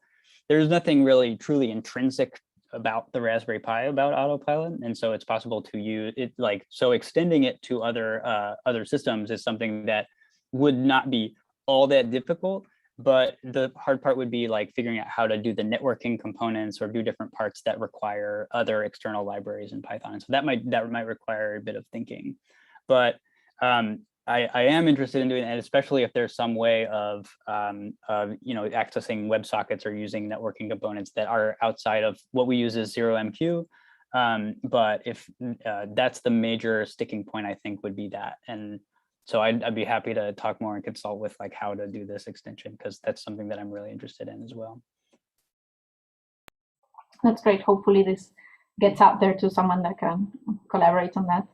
There's nothing really truly intrinsic about the Raspberry Pi about Autopilot, and so it's possible to use it. So extending it to other systems is something that would not be all that difficult. But the hard part would be like figuring out how to do the networking components or do different parts that require other external libraries in Python. So that might require a bit of thinking. But I am interested in doing it, and especially if there's some way of accessing WebSockets or using networking components that are outside of what we use as 0MQ. But if that's the major sticking point, I think would be that. And so I'd be happy to talk more and consult with like how to do this extension, because that's something that I'm really interested in as well. That's great. Hopefully this gets out there to someone that can collaborate on that.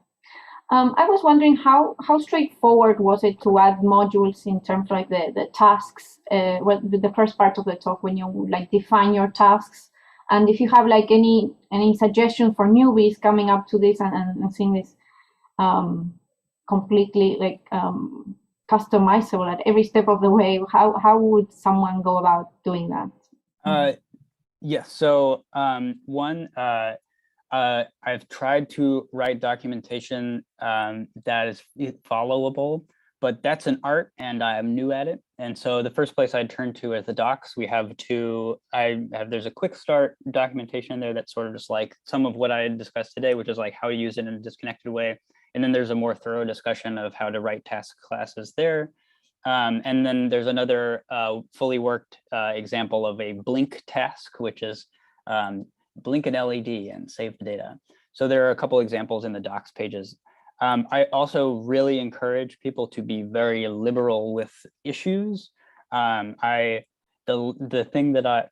I was wondering how straightforward was it to add modules in terms of like the tasks, the first part of the talk when you like define your tasks, and if you have like any suggestion for newbies coming up to this and seeing this completely like customizable at every step of the way, how would someone go about doing that? Yes. So one, I've tried to write documentation that is followable, but that's an art and I'm new at it. And so the first place I'd turn to is the docs. We have there's a quick start documentation there that's sort of just like some of what I discussed today, which is like how to use it in a disconnected way. And then there's a more thorough discussion of how to write task classes there. And then there's another fully worked example of a blink task, which is blink an LED and save the data. So there are a couple examples in the docs pages. I also really encourage people to be very liberal with issues. The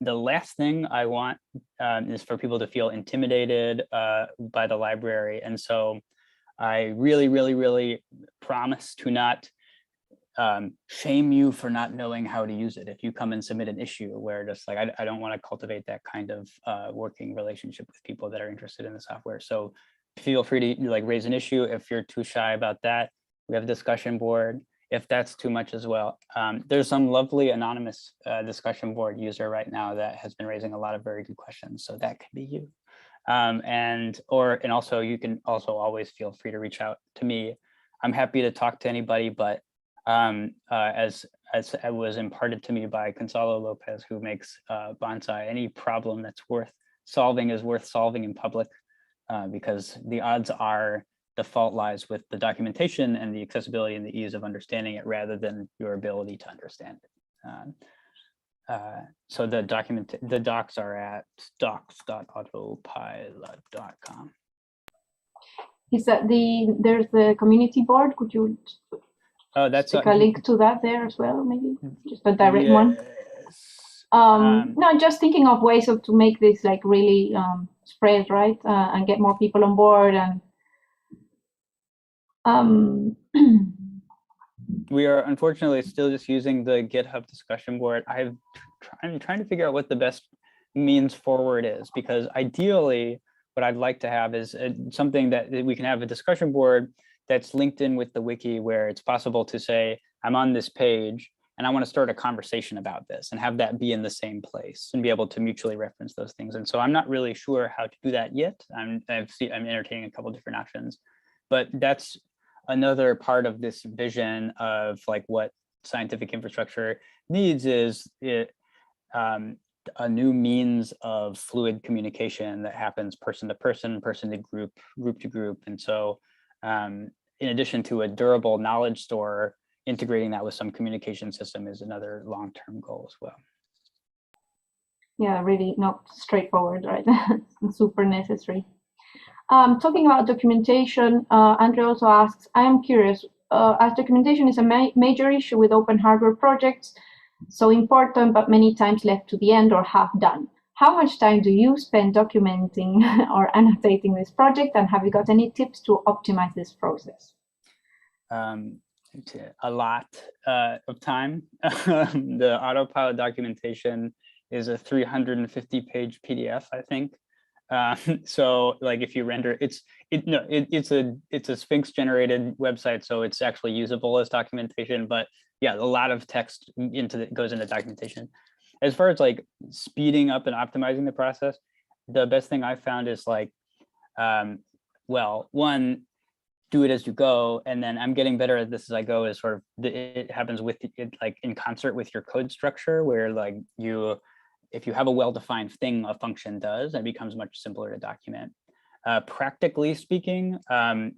last thing I want is for people to feel intimidated by the library. And so I really promise to not shame you for not knowing how to use it if you come and submit an issue, where just like I don't want to cultivate that kind of working relationship with people that are interested in the software. So feel free to like raise an issue if you're too shy about that. We have a discussion board if that's too much as well. There's some lovely anonymous discussion board user right now that has been raising a lot of very good questions, so that could be you. And also you can also always feel free to reach out to me. I'm happy to talk to anybody, but as it was imparted to me by Gonzalo Lopez, who makes bonsai, any problem that's worth solving is worth solving in public, because the odds are the fault lies with the documentation and the accessibility and the ease of understanding it rather than your ability to understand it. So the docs are at docs.autopilot.com. Is that there's the community board? Could you stick a link to that there as well, maybe just a direct one? No, just thinking of ways to make this like really spread, right, and get more people on board. And we are unfortunately still just using the GitHub discussion board. I'm trying to figure out what the best means forward is, because ideally what I'd like to have is something that we can have a discussion board that's linked in with the wiki, where it's possible to say, I'm on this page and I want to start a conversation about this, and have that be in the same place and be able to mutually reference those things. And so I'm not really sure how to do that yet. I'm entertaining a couple different options, but that's another part of this vision of like what scientific infrastructure needs is a new means of fluid communication that happens person to person, person to group, group to group. And so in addition to a durable knowledge store, integrating that with some communication system is another long-term goal as well. Yeah, really not straightforward, right? Super necessary. Talking about documentation, Andrea also asks, I am curious, as documentation is a major issue with open hardware projects, so important, but many times left to the end or half done. How much time do you spend documenting or annotating this project, and have you got any tips to optimize this process? A lot of time. The Autopilot documentation is a 350-page PDF, I think. So like if you render, it's a Sphinx generated website, so it's actually usable as documentation, but yeah, a lot of text goes into documentation. As far as like speeding up and optimizing the process, the best thing I found is like, well, one, do it as you go, and then I'm getting better at this as I go. Is sort of it happens with it like in concert with your code structure, where like if you have a well-defined thing a function does, it becomes much simpler to document. Practically speaking,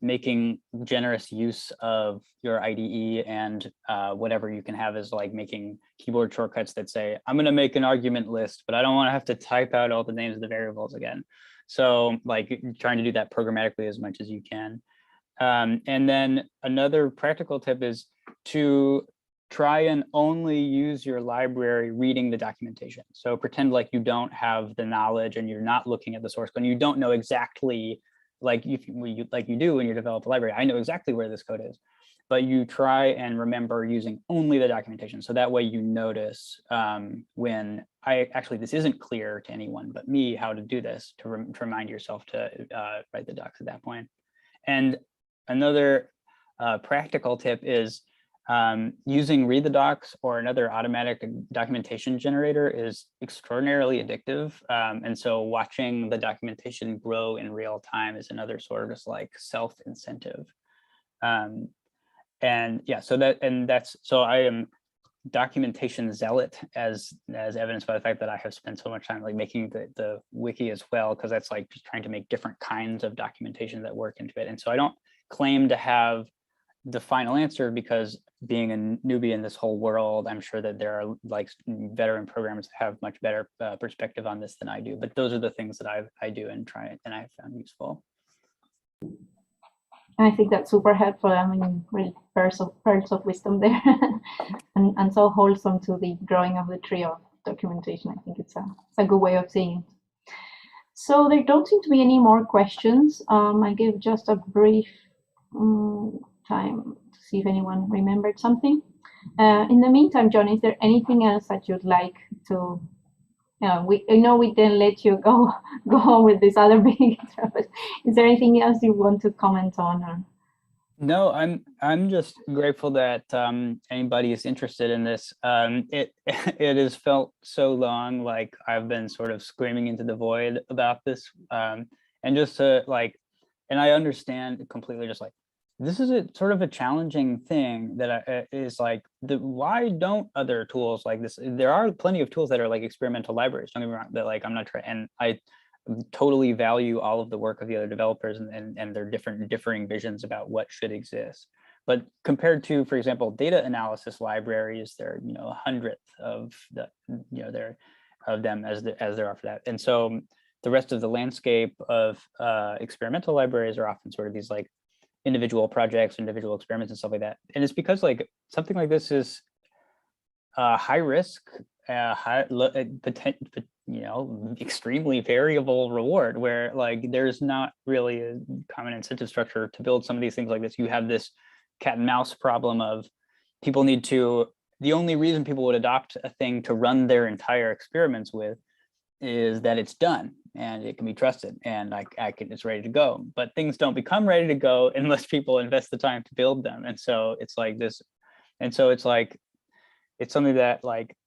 making generous use of your IDE and whatever you can have is like making keyboard shortcuts that say, I'm going to make an argument list, but I don't want to have to type out all the names of the variables again. So like trying to do that programmatically as much as you can. And then another practical tip is to try and only use your library reading the documentation. So pretend like you don't have the knowledge and you're not looking at the source code and you don't know exactly, like you do when you develop a library. I know exactly where this code is, but you try and remember using only the documentation. So that way you notice when this isn't clear to anyone but me how to do this, to remind yourself to write the docs at that point. And another practical tip is using read the docs or another automatic documentation generator is extraordinarily addictive. And so watching the documentation grow in real time is another sort of just like self-incentive. And yeah, so I am documentation zealot as evidenced by the fact that I have spent so much time like making the wiki as well, because that's like just trying to make different kinds of documentation that work into it. And so I don't claim to have the final answer, because being a newbie in this whole world, I'm sure that there are like veteran programmers that have much better perspective on this than I do. But those are the things that I do and I've found useful. I think that's super helpful. I mean, really pearls of wisdom there, and so wholesome to the growing of the tree of documentation. I think it's a good way of seeing it. So there don't seem to be any more questions. I give just a brief time to see if anyone remembered something. In the meantime, John, is there anything else that you'd like to? I know we didn't let you go on with this other big, but is there anything else you want to comment on? Or? No, I'm just grateful that anybody is interested in this. It has felt so long like I've been sort of screaming into the void about this, and just to like, and I understand completely. Just like, this is a sort of a challenging thing that is like, why don't other tools like this? There are plenty of tools that are like experimental libraries. Don't get me wrong. That like I'm not trying, and I totally value all of the work of the other developers and their differing visions about what should exist. But compared to, for example, data analysis libraries, there are a hundredth of the there of them as there are for that. And so the rest of the landscape of experimental libraries are often sort of these like individual projects, individual experiments and stuff like that. And it's because like something like this is high risk, extremely variable reward, where like there's not really a common incentive structure to build some of these things like this. You have this cat and mouse problem of people need to, the only reason people would adopt a thing to run their entire experiments with is that it's done and it can be trusted and it's ready to go. But things don't become ready to go unless people invest the time to build them. And so it's like this, and so it's like, it's something that like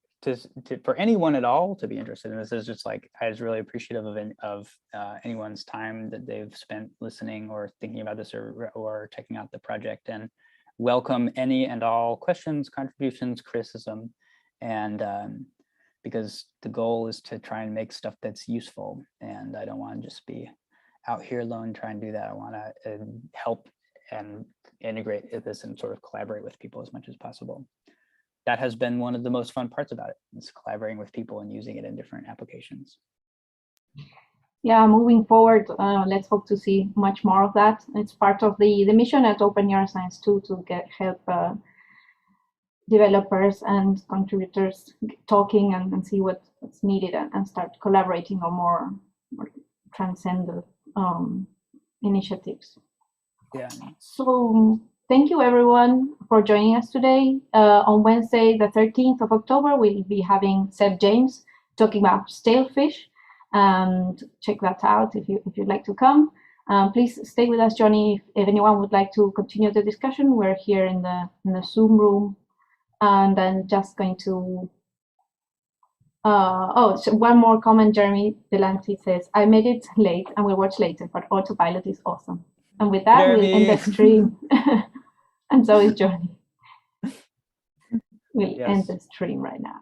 for anyone at all to be interested in this is just like, I was really appreciative of anyone's time that they've spent listening or thinking about this or checking out the project, and welcome any and all questions, contributions, criticism, and because the goal is to try and make stuff that's useful. And I don't want to just be out here alone trying to do that. I want to help and integrate this and sort of collaborate with people as much as possible. That has been one of the most fun parts about it, is collaborating with people and using it in different applications. Yeah, moving forward, let's hope to see much more of that. It's part of the mission at Open Neuroscience too, to help developers and contributors talking and see what's needed and start collaborating on more transcendent initiatives. Yeah. So thank you everyone for joining us today. On Wednesday, the 13th of October, we'll be having Seb James talking about stale fish, and check that out if you'd like to come. Please stay with us, Jonny. If anyone would like to continue the discussion, we're here in the Zoom room. And then just going to, so one more comment, Jeremy Delante says, I made it late and we'll watch later, but Autopilot is awesome. And with that, Jeremy, we'll end the stream. And so is Jonny. We'll end the stream right now.